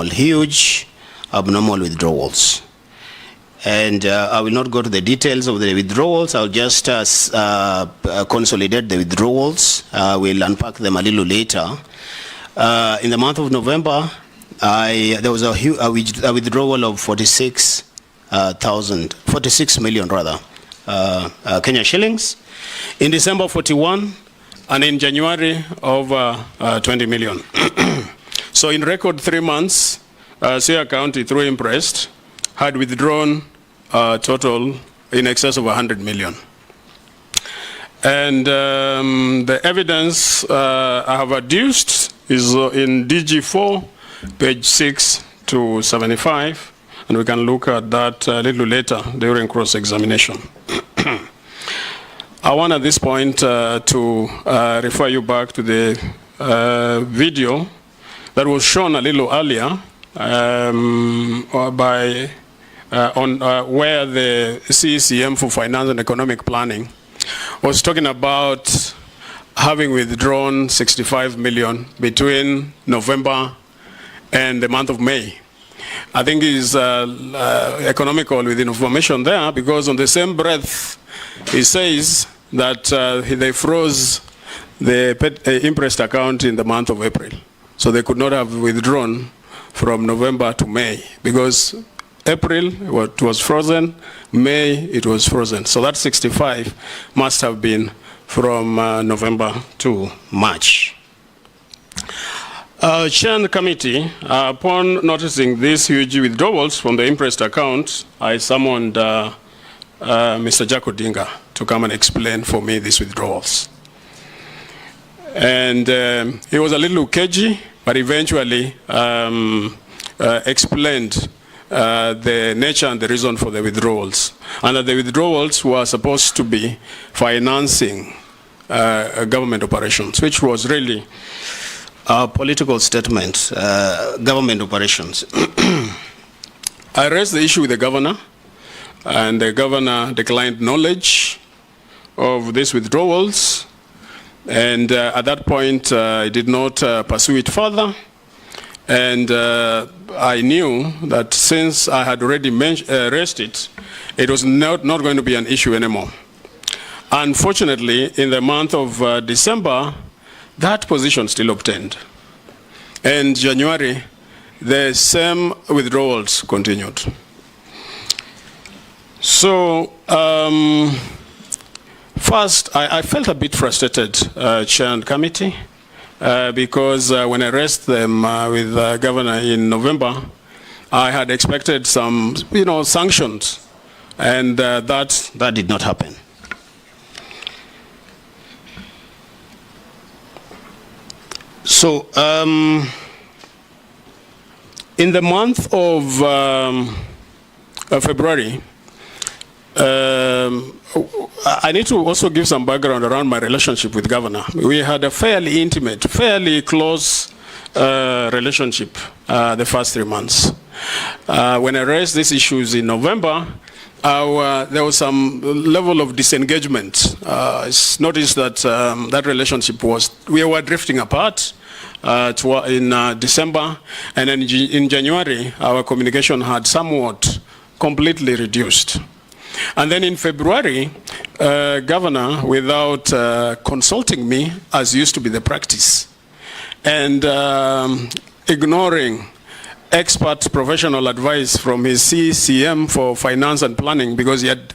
huge abnormal withdrawals. And I will not go to the details of the withdrawals. I'll just consolidate the withdrawals. We'll unpack them a little later. In the month of November, there was a withdrawal of 46 million rather, Kenya shillings. In December, 41, and in January, over 20 million. So in record 3 months, Siaya County, through Impressed, had withdrawn a total in excess of 100 million. And the evidence I have adduced is in DG4, page 6 to 75, and we can look at that a little later during cross-examination. I want at this point to refer you back to the video that was shown a little earlier where the CECM for Finance and Economic Planning was talking about having withdrawn 65 million between November and the month of May. I think it's economical with information there, because on the same breath he says that they froze the Impressed account in the month of April. So they could not have withdrawn from November to May, because April it was frozen, May it was frozen. So that 65 must have been from November to March. Chair and committee, upon noticing these huge withdrawals from the Impressed account, I summoned Mr. Jack Odinga to come and explain for me these withdrawals. And he was a little cagey, but eventually explained the nature and the reason for the withdrawals. And that the withdrawals were supposed to be financing government operations, which was really a political statement, government operations. I raised the issue with the governor, and the governor declined knowledge of these withdrawals. And at that point, I did not pursue it further. And I knew that since I had already raised it, it was not going to be an issue anymore. Unfortunately, in the month of December, that position still obtained. And January, the same withdrawals continued. So, first, I felt a bit frustrated, Chair and Committee, because when I raised them with the Governor in November, I had expected some, sanctions, and that did not happen. So, in the month of February, I need to also give some background around my relationship with Governor. We had a fairly intimate, fairly close relationship the first 3 months. When I raised these issues in November, there was some level of disengagement. I noticed that that relationship we were drifting apart in December, and then in January, our communication had somewhat completely reduced. And then in February, Governor, without consulting me, as used to be the practice, and ignoring expert professional advice from his CECM for Finance and Planning, because he had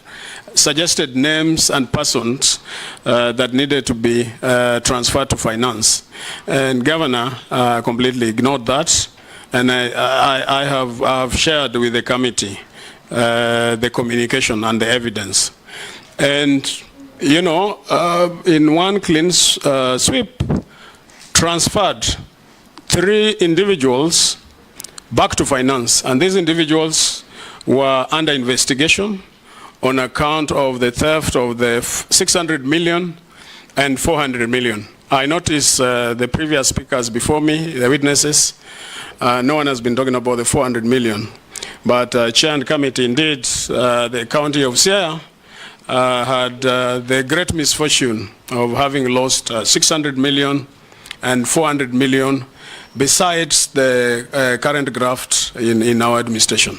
suggested names and persons that needed to be transferred to finance. And Governor completely ignored that. And I have shared with the committee the communication and the evidence. And, in one clean sweep, transferred 3 individuals back to finance. And these individuals were under investigation on account of the theft of the 600 million and 400 million. I noticed the previous speakers before me, the witnesses, no one has been talking about the 400 million. But Chair and Committee, indeed, the County of Siaya had the great misfortune of having lost 600 million and 400 million besides the current graft in our administration.